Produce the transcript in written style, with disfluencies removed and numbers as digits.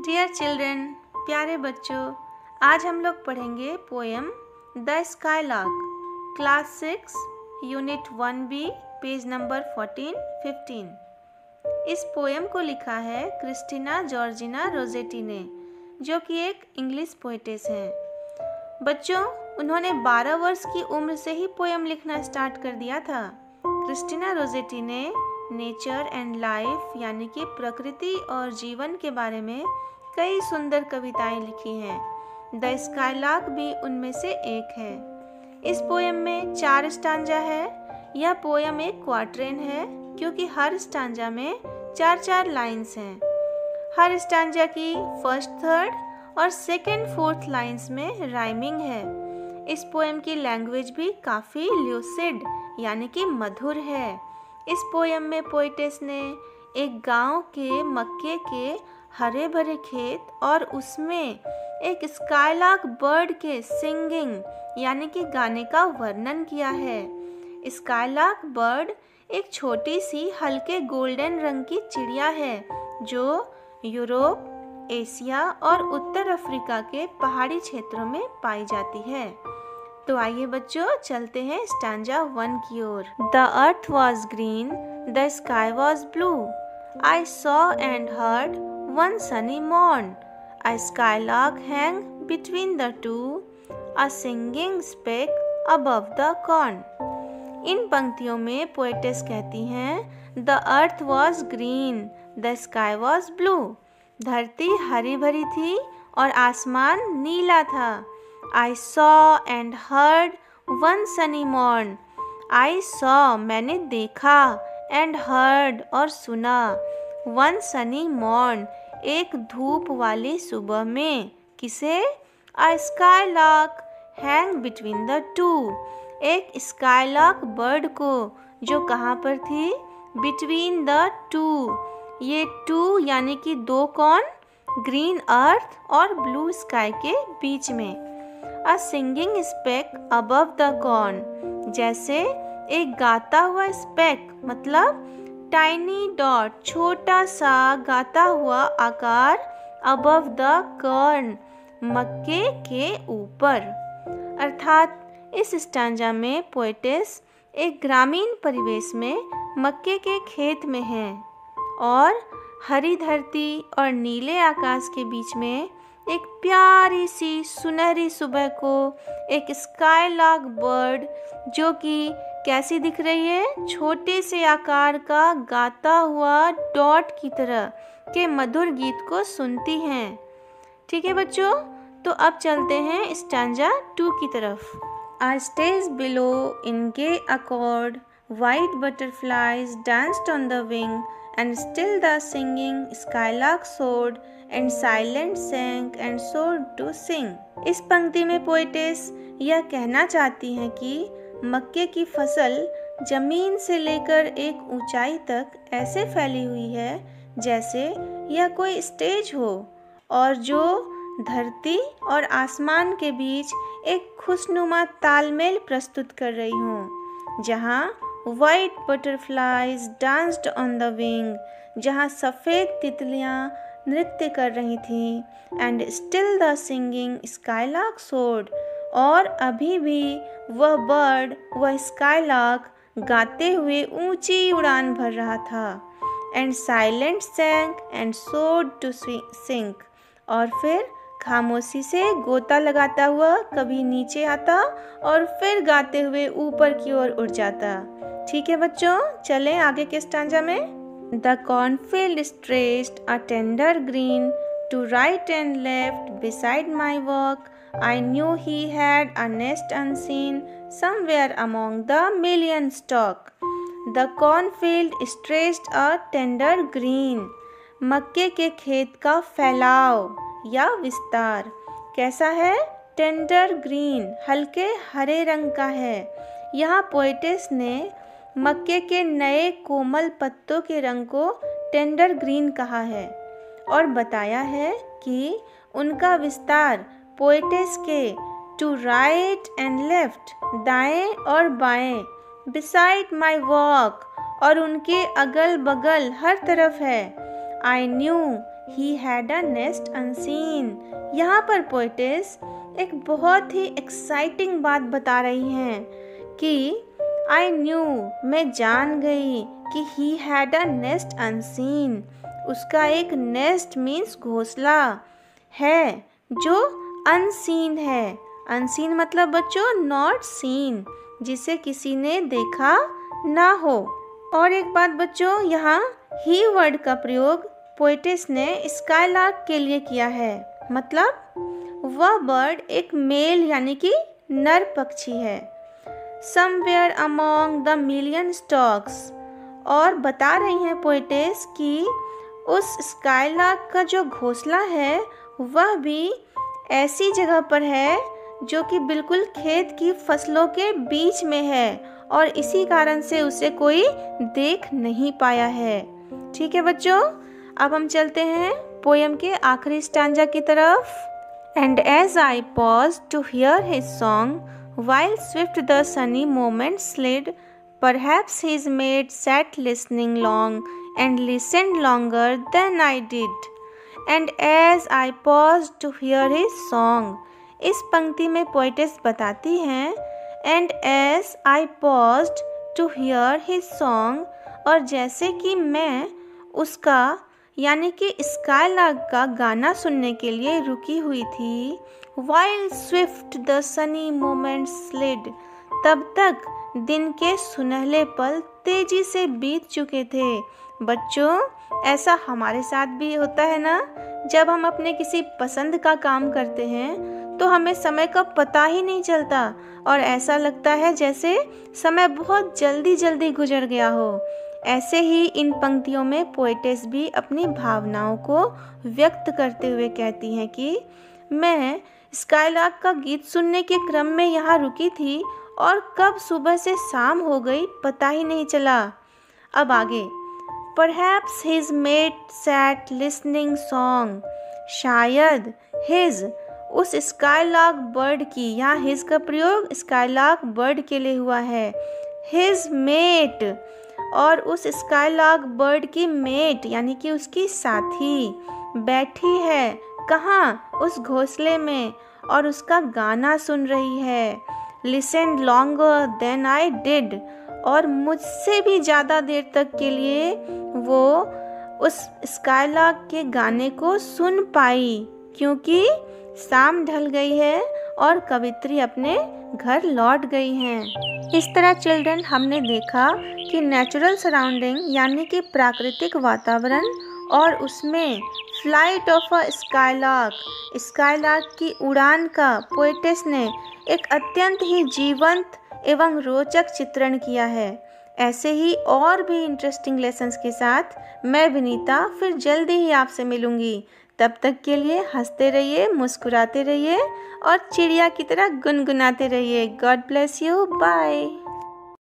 Dear children, प्यारे बच्चों, आज हम लोग पढ़ेंगे poem the skylark, class 6, unit 1B, page number 14-15। इस पोएम को लिखा है क्रिस्टीना जॉर्जिना रोजेटी ने, जो कि एक इंग्लिश पोएटेस हैं। बच्चों, उन्होंने 12 वर्ष की उम्र से ही पोएम लिखना स्टार्ट कर दिया था। क्रिस्टीना रोजेटी ने नेचर एंड लाइफ यानी कि प्रकृति और जीवन के बारे में कई सुंदर कविताएं लिखी हैं। द स्काईलार्क भी उनमें से एक है। इस पोएम में 4 स्टांजा है। यह पोएम एक क्वार्ट्रेन है क्योंकि हर स्टांजा में 4-4 लाइन्स हैं। हर स्टांजा की फर्स्ट, थर्ड और सेकेंड, फोर्थ लाइन्स में राइमिंग है। इस पोएम की लैंग्वेज भी काफ़ी ल्यूसिड यानी कि मधुर है। इस पोएम में पोएटेस ने एक गांव के मक्के के हरे भरे खेत और उसमें एक स्काईलार्क बर्ड के सिंगिंग यानी कि गाने का वर्णन किया है। स्काईलार्क बर्ड एक छोटी सी हल्के गोल्डन रंग की चिड़िया है जो यूरोप, एशिया और उत्तर अफ्रीका के पहाड़ी क्षेत्रों में पाई जाती है। तो आइए बच्चों, चलते हैं स्टांजा 1 की ओर। The earth was green, the sky was blue, I saw and heard one sunny morn, a skylark hang between the two, a singing speck above the corn। इन पंक्तियों में पोएटेस कहती हैं The earth was green, the sky was blue। धरती हरी भरी थी और आसमान नीला था। I saw and heard one sunny morn। I saw मैंने देखा, and heard और सुना। One sunny morn एक धूप वाली सुबह में। किसे? A skylark hang between the two। एक स्काईलार्क बर्ड को, जो कहाँ पर थी? Between the two। ये two यानी कि 2 कौन? ग्रीन अर्थ और ब्लू स्काई के बीच में। A singing speck above the corn। जैसे एक गाता हुआ स्पेक मतलब टाइनी डॉट, छोटा सा गाता हुआ आकार, अबव द कॉर्न मक्के के ऊपर। अर्थात इस स्टांजा में पोएटेस एक ग्रामीण परिवेश में मक्के के खेत में है और हरी धरती और नीले आकाश के बीच में एक प्यारी सी सुनहरी सुबह को एक स्काईलार्क बर्ड, जो कि कैसी दिख रही है? छोटे से आकार का गाता हुआ डॉट की तरह के मधुर गीत को सुनती हैं। ठीक है बच्चों, तो अब चलते हैं स्टांजा 2 की तरफ। A stage below in gay accord, white butterflies danced on the wing, and still the singing skylark soared, and silent sang and soared to sing। इस पंक्ति में पोएटेस यह कहना चाहती हैं कि मक्के की फसल जमीन से लेकर एक ऊंचाई तक ऐसे फैली हुई है जैसे यह कोई स्टेज हो और जो धरती और आसमान के बीच एक खुशनुमा तालमेल प्रस्तुत कर रही हो। जहाँ white butterflies danced on the wing, जहाँ सफ़ेद तितलियाँ नृत्य कर रही थीं, and still the singing skylark sword, और अभी भी वह बर्ड, वह स्काईलार्क गाते हुए ऊंची उड़ान भर रहा था। And silent sank and soared to sink, और फिर खामोशी से गोता लगाता हुआ कभी नीचे आता और फिर गाते हुए ऊपर की ओर उड़ जाता। ठीक है बच्चों, चलें आगे के स्टांजा में। The cornfield stretched a tender green to right and left beside my walk. I knew he had a nest unseen somewhere among the million stock। The cornfield stretched a tender green। मक्के के खेत का फैलाव या विस्तार कैसा है? Tender green, हल्के हरे रंग का है। यहाँ पोएटेस ने मक्के के नए कोमल पत्तों के रंग को टेंडर ग्रीन कहा है और बताया है कि उनका विस्तार पोएटेस के टू राइट एंड लेफ्ट, दाएं और बाएं, बिसाइड माई वॉक, और उनके अगल बगल हर तरफ है। I knew he had a nest unseen. यहाँ पर पोएटेस एक बहुत ही एक्साइटिंग बात बता रही हैं कि आई न्यू, मैं जान गई कि he had a nest unseen, उसका एक नेस्ट मीन्स घोंसला है जो अनसीन है। अनसीन मतलब बच्चों नॉट सीन, जिसे किसी ने देखा ना हो। और एक बात बच्चों, यहाँ ही वर्ड का प्रयोग पोएटेस ने स्काईलार्क के लिए किया है। मतलब वह बर्ड एक मेल यानी कि नर पक्षी है। Somewhere among the million stocks, और बता रही हैं पोएटेस कि उस स्काईलार्क का जो घोंसला है वह भी ऐसी जगह पर है जो कि बिल्कुल खेत की फसलों के बीच में है और इसी कारण से उसे कोई देख नहीं पाया है। ठीक है बच्चों, अब हम चलते हैं पोयम के आखिरी स्टैंजा की तरफ। And as I pause to hear his song while swift the sunny moments slid, perhaps his mate sat listening long and listened longer than I did. And as I paused to hear his song, इस पंक्ति में poetess बताती हैं and as I paused to hear his song, और जैसे कि मैं उसका यानी कि स्काईलार्क का गाना सुनने के लिए रुकी हुई थी, while swift the sunny moments slid, तब तक दिन के सुनहले पल तेजी से बीत चुके थे। बच्चों, ऐसा हमारे साथ भी होता है ना, जब हम अपने किसी पसंद का काम करते हैं तो हमें समय का पता ही नहीं चलता और ऐसा लगता है जैसे समय बहुत जल्दी जल्दी गुजर गया हो। ऐसे ही इन पंक्तियों में पोएटेस भी अपनी भावनाओं को व्यक्त करते हुए कहती हैं कि मैं स्काईलार्क का गीत सुनने के क्रम में यहाँ रुकी थी और कब सुबह से शाम हो गई पता ही नहीं चला। अब आगे, Perhaps his mate sat listening song, शायद his उस स्काईलार्क बर्ड की, यहाँ his का प्रयोग स्काईलार्क बर्ड के लिए हुआ है, his mate, और उस स्काईलार्क बर्ड की मेट यानी कि उसकी साथी बैठी है कहाँ, उस घोंसले में और उसका गाना सुन रही है। Listen longer than I did, और मुझसे भी ज़्यादा देर तक के लिए वो उस स्काईलार्क के गाने को सुन पाई क्योंकि शाम ढल गई है और कवित्री अपने घर लौट गई हैं। इस तरह चिल्ड्रन हमने देखा कि नेचुरल सराउंडिंग यानी कि प्राकृतिक वातावरण और उसमें फ्लाइट ऑफ अ स्काईलार्क की उड़ान का पोएटेस ने एक अत्यंत ही जीवंत एवं रोचक चित्रण किया है। ऐसे ही और भी इंटरेस्टिंग लेसन्स के साथ मैं विनीता फिर जल्दी ही आपसे मिलूंगी। तब तक के लिए हंसते रहिए, मुस्कुराते रहिए और चिड़िया की तरह गुनगुनाते रहिए। God bless you, bye.